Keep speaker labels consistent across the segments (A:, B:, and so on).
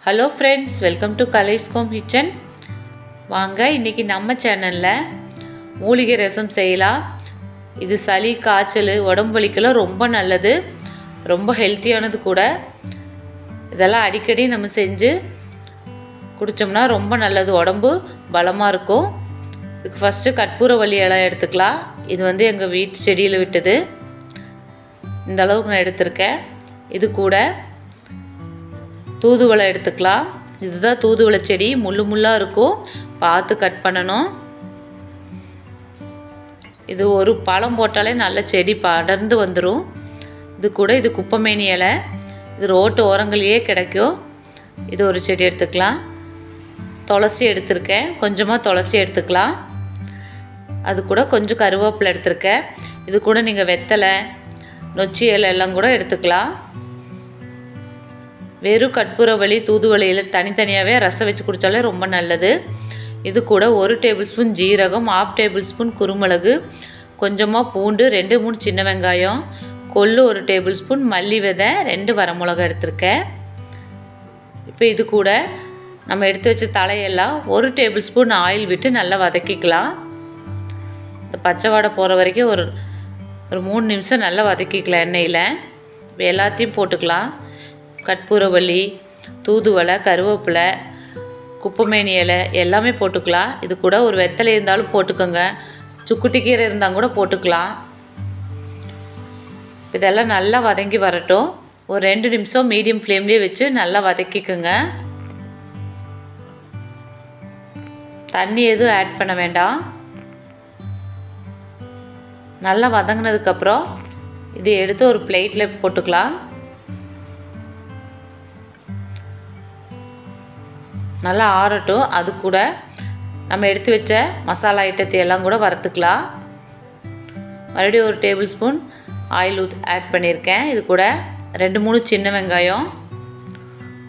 A: Hello friends, welcome to Kalai's kitchen. வாங்க இன்னைக்கு நம்ம சேனல்ல மூலிகை ரசம் செய்யலாம். இது சளி, காய்ச்சல், உடம்பு வலிக்கெல்லாம் ரொம்ப நல்லது. ரொம்ப ஹெல்த்தியானது கூட. இதெல்லாம் அடிக்கடி நம்ம செஞ்சு குடிச்சோம்னா ரொம்ப நல்லது. உடம்பு பலமா இருக்கும். இதுக்கு ஃபர்ஸ்ட் கற்பூரவள்ளி இலை எடுத்துக்கலாம். இது வந்து எங்க வீட்டு செடியில விட்டது. இந்த அளவுக்கு நான் எடுத்துர்க்கேன். இது கூட தூதுவளை எடுத்துக்கலாம். இதுதான் தூதுவளை செடி, முள்ளு முள்ளா இருக்கும். பார்த்து கட் பண்ணணும். இது ஒரு பழம் போட்டாலே நல்ல செடி படர்ந்து வந்துடும். இது கூட இது குப்பைமேனி இலை. இது ரோட்டு ஓரங்களையே கிடைக்கும். இது ஒரு செடி எடுத்துக்கலாம். துளசி எடுத்துருக்கேன். கொஞ்சமாக துளசி எடுத்துக்கலாம். அது கூட கொஞ்சம் கருவேப்பிலை எடுத்துருக்கேன். இது கூட நீங்கள் வெத்தலை, நொச்சி இலை எல்லாம் கூட எடுத்துக்கலாம். வெறும் கற்பூரவள்ளி, தூதுவளையில் தனித்தனியாகவே ரசம் வச்சு குடித்தாலே ரொம்ப நல்லது. இது கூட 1 டேபிள் ஸ்பூன் ஜீரகம், 1/2 டேபிள் ஸ்பூன் குருமிளகு, கொஞ்சமாக பூண்டு, 2-3 சின்ன வெங்காயம், கொள்ளு 1 டேபிள் ஸ்பூன், மல்லி விதை, 2 வரமிளகா எடுத்திருக்கேன். இப்போ இது கூட நம்ம எடுத்து வச்ச தலையெல்லாம் 1 டேபிள் ஸ்பூன் ஆயில் விட்டு நல்லா வதக்கிக்கலாம். இந்த பச்சை வாடை போகிற வரைக்கும் ஒரு 3 நிமிஷம் நல்லா வதக்கிக்கலாம் எண்ணெயில். எல்லாத்தையும் போட்டுக்கலாம். கற்பூரவள்ளி, தூதுவளை, கருவேப்பிலை, குப்பைமேனி இலை எல்லாமே போட்டுக்கலாம். இது கூட ஒரு வெத்தலை இருந்தாலும் போட்டுக்கோங்க. சுக்குட்டி கீரை இருந்தால் கூட போட்டுக்கலாம். இதெல்லாம் நல்லா வதங்கி வரட்டும். ஒரு 2 நிமிஷம் மீடியம் ஃப்ளேம்லேயே வச்சு நல்லா வதக்கிக்கோங்க. தண்ணி எதுவும் ஆட் பண்ண வேண்டாம். நல்லா வதங்கினதுக்கப்புறம் இதை எடுத்து ஒரு பிளேட்டில் போட்டுக்கலாம். நல்லா ஆறட்டும். அது கூட நம்ம எடுத்து வச்ச மசாலா ஐட்டத்தை எல்லாம் கூட வறுத்துக்கலாம். மறுபடியும் 1 டேபிள் ஸ்பூன் ஆயில் ஆட் பண்ணியிருக்கேன். இது கூட 2-3 சின்ன வெங்காயம்,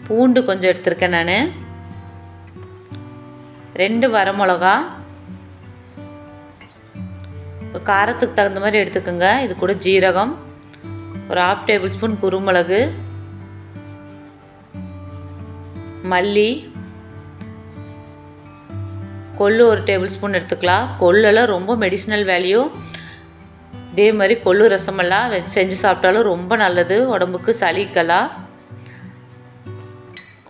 A: பூண்டு கொஞ்சம் எடுத்திருக்கேன் நான், 2 வரமிளகா, காரத்துக்கு தகுந்த மாதிரி எடுத்துக்கோங்க. இது கூட ஜீரகம், ஒரு 1/2 டேபிள் ஸ்பூன் குருமிளகு, மல்லி, கொள்ளு 1 டேபிள் ஸ்பூன் எடுத்துக்கலாம். கொள்ளெல்லாம் ரொம்ப மெடிசினல் வேல்யூ. இதே மாதிரி கொள்ளு ரசமெல்லாம் செஞ்சு சாப்பிட்டாலும் ரொம்ப நல்லது உடம்புக்கு, சளிக்கெல்லாம்.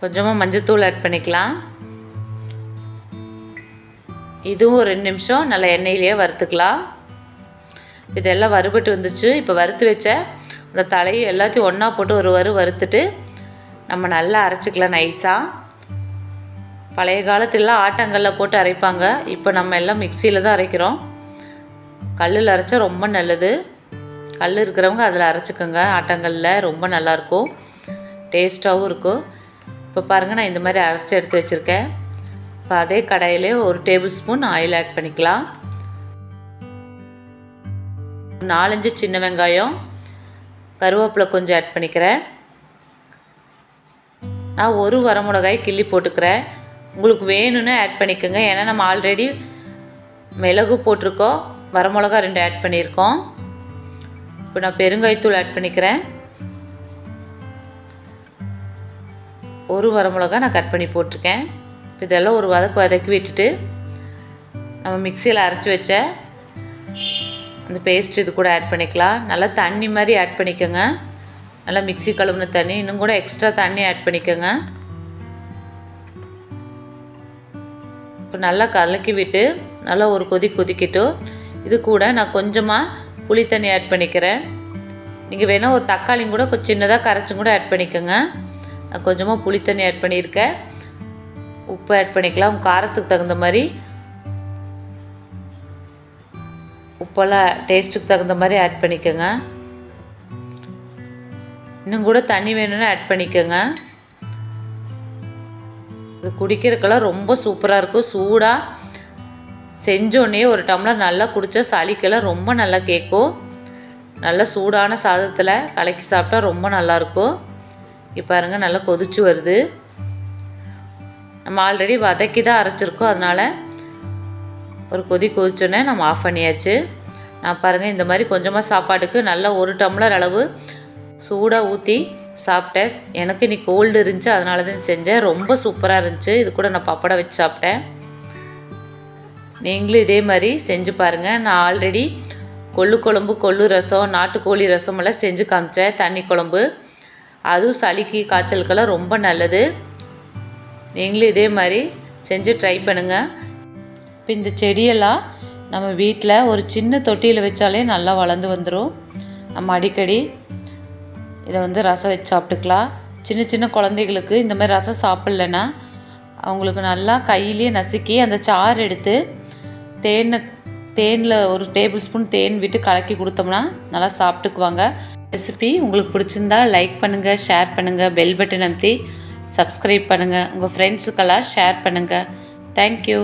A: கொஞ்சமாக மஞ்சத்தூள் ஆட் பண்ணிக்கலாம். இதுவும் ஒரு 2 நிமிஷம் நல்லா எண்ணெயிலேயே வறுத்துக்கலாம். இதெல்லாம் வறுபட்டு வந்துச்சு. இப்போ வறுத்து வச்ச அந்த தலையை எல்லாத்தையும் ஒன்றா போட்டு ஒரு வறுத்துட்டு நம்ம நல்லா அரைச்சிக்கலாம் நைஸாக. பழைய காலத்துலலாம் ஆட்டங்களில் போட்டு அரைப்பாங்க. இப்போ நம்ம எல்லாம் மிக்சியில் தான் அரைக்கிறோம். கல்லில் அரைச்சா ரொம்ப நல்லது. கல் இருக்கிறவங்க அதில் அரைச்சிக்கோங்க. ஆட்டங்களில் ரொம்ப நல்லாயிருக்கும், டேஸ்ட்டாகவும் இருக்கும். இப்போ பாருங்கள், நான் இந்த மாதிரி அரைச்சி எடுத்து வச்சுருக்கேன். இப்போ அதே கடாயிலே 1 டேபிள் ஸ்பூன் ஆயில் ஆட் பண்ணிக்கலாம். 4-5 சின்ன வெங்காயம், கருவேப்பிலை கொஞ்சம் ஆட் பண்ணிக்கிறேன். நான் 1 வரமிளகாய் கிள்ளி போட்டுக்கிறேன். உங்களுக்கு வேணும்னு ஆட் பண்ணிக்கோங்க. ஏன்னா நம்ம ஆல்ரெடி மிளகு போட்டிருக்கோம், வரமிளகா 2 ஆட் பண்ணியிருக்கோம். இப்போ நான் பெருங்காயத்தூள் ஆட் பண்ணிக்கிறேன். 1 வரமிளகா நான் கட் பண்ணி போட்டிருக்கேன். இதெல்லாம் ஒரு வதக்கி விட்டுட்டு நம்ம மிக்சியில் அரைச்சி வச்ச அந்த பேஸ்ட் இது கூட ஆட் பண்ணிக்கலாம். நல்லா தண்ணி மாதிரி ஆட் பண்ணிக்கோங்க. நல்லா மிக்சி கழுவுன தண்ணி, இன்னும் கூட எக்ஸ்ட்ரா தண்ணி ஆட் பண்ணிக்கோங்க. இப்போ நல்லா கலக்கி விட்டு நல்லா ஒரு கொதிக்கட்டும். இது கூட நான் கொஞ்சமாக புளி தண்ணி ஆட் பண்ணிக்கிறேன். நீங்கள் வேணால் ஒரு தக்காளியும் கூட கொஞ்சம் சின்னதாக கரைச்சும் கூட ஆட் பண்ணிக்கோங்க. நான் கொஞ்சமாக புளி தண்ணி ஆட் பண்ணியிருக்கேன். உப்பு ஆட் பண்ணிக்கலாம். உங்கள் காரத்துக்கு தகுந்த மாதிரி உப்பெல்லாம் டேஸ்ட்டுக்கு தகுந்த மாதிரி ஆட் பண்ணிக்கோங்க. இன்னும் கூட தண்ணி வேணும்னு ஆட் பண்ணிக்கோங்க. இது குடிக்கிறதுக்கெல்லாம் ரொம்ப சூப்பராக இருக்கும். சூடாக செஞ்சோடனே ஒரு டம்ளர் நல்லா குடித்தா சளிக்கெல்லாம் ரொம்ப நல்லா கேட்கும். நல்லா சூடான சாதத்தில் கலக்கி சாப்பிட்டா ரொம்ப நல்லாயிருக்கும். இப்போ பாருங்கள், நல்லா கொதிச்சு வருது. நம்ம ஆல்ரெடி வதக்கி தான் அரைச்சிருக்கோம். அதனால் ஒரு கொதிச்சோடனே நம்ம ஆஃப் பண்ணியாச்சு. நான் பாருங்கள், இந்த மாதிரி கொஞ்சமாக சாப்பாட்டுக்கு நல்லா 1 டம்ளர் அளவு சூடாக ஊற்றி சாப்பிட்டேன். எனக்கு இன்னைக்கு கோல்டு இருந்துச்சு, அதனால தான் செஞ்சேன். ரொம்ப சூப்பராக இருந்துச்சு. இது கூட நான் பப்படம் வச்சு சாப்பிட்டேன். நீங்களும் இதே மாதிரி செஞ்சு பாருங்கள். நான் ஆல்ரெடி கொள்ளு குழம்பு, கொள்ளு ரசம், நாட்டுக்கோழி ரசம் எல்லாம் செஞ்சு காமிச்சேன். தண்ணி குழம்பு, அதுவும் சளிக்கு காய்ச்சலுக்கெல்லாம் ரொம்ப நல்லது. நீங்களும் இதே மாதிரி செஞ்சு ட்ரை பண்ணுங்கள். இப்போ இந்த செடியெல்லாம் நம்ம வீட்டில் ஒரு சின்ன தொட்டியில் வச்சாலே நல்லா வளர்ந்து வந்துடும். நம்ம அடிக்கடி இதை வந்து ரசம் வச்சு சாப்பிட்டுக்கலாம். சின்ன சின்ன குழந்தைகளுக்கு இந்த மாதிரி ரசம் சாப்பிட்லன்னா அவங்களுக்கு நல்லா கையிலேயே நசுக்கி அந்த சாறு எடுத்து தேனில் ஒரு டேபிள் ஸ்பூன் தேன் விட்டு கலக்கி கொடுத்தோம்னா நல்லா சாப்பிட்டுக்குவாங்க. ரெசிபி உங்களுக்கு பிடிச்சிருந்தா லைக் பண்ணுங்கள், ஷேர் பண்ணுங்கள், பெல் பட்டன் அமுத்தி சப்ஸ்கிரைப் பண்ணுங்கள். உங்கள் ஃப்ரெண்ட்ஸுக்கெல்லாம் ஷேர் பண்ணுங்கள். தேங்க்யூ.